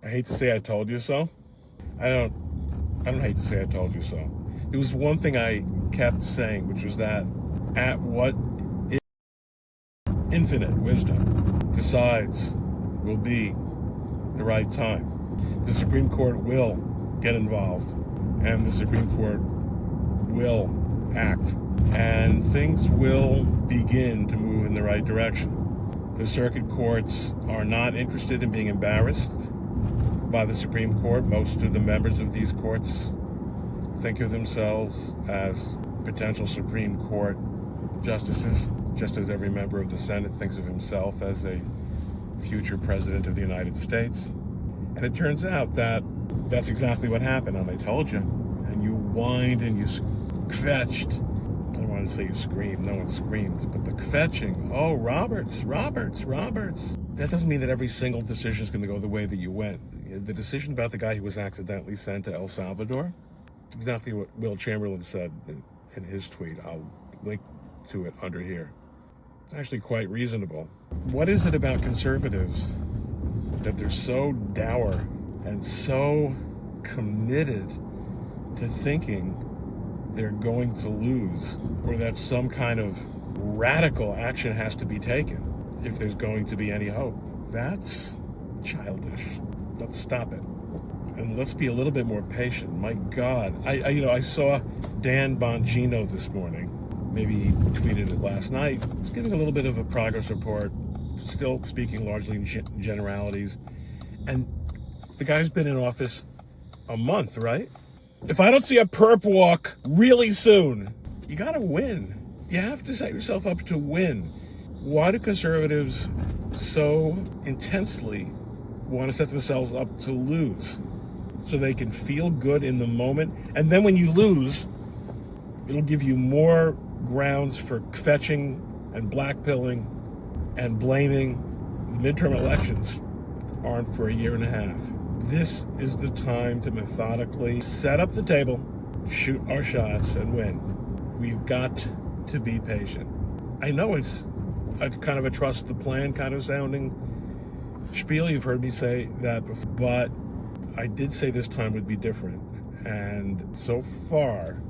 I hate to say I told you so. I don't hate to say I told you so. There was one thing I kept saying, which was that at what infinite wisdom decides will be the right time, the Supreme Court will get involved, and the Supreme Court will act, and things will begin to move in the right direction. The circuit courts are not interested in being embarrassed by the Supreme Court. Most of the members of these courts think of themselves as potential Supreme Court justices, just as every member of the Senate thinks of himself as a future president of the United States. And it turns out that that's exactly what happened, and I told you. And you whined and you fetched. I don't want to say you screamed, no one screams, but the fetching. Oh, Roberts. That doesn't mean that every single decision is going to go the way that you went. The decision about the guy who was accidentally sent to El Salvador, exactly what Will Chamberlain said in his tweet. I'll link to it under here. It's actually quite reasonable. What is it about conservatives that they're so dour and so committed to thinking they're going to lose, or that some kind of radical action has to be taken if there's going to be any hope? That's childish. Let's stop it. And let's be a little bit more patient. My God. I saw Dan Bongino this morning. Maybe he tweeted it last night. He's giving a little bit of a progress report, still speaking largely in generalities. And the guy's been in office a month, right? If I don't see a perp walk really soon, you gotta win. You have to set yourself up to win. Why do conservatives so intensely want to set themselves up to lose? So they can feel good in the moment. And then when you lose, it'll give you more grounds for fetching and blackpilling and blaming. The midterm elections aren't for a year and a half. This is the time to methodically set up the table, shoot our shots, and win. We've got to be patient. I know it's a kind of a trust the plan kind of sounding spiel. You've heard me say that before, but I did say this time would be different. And so far,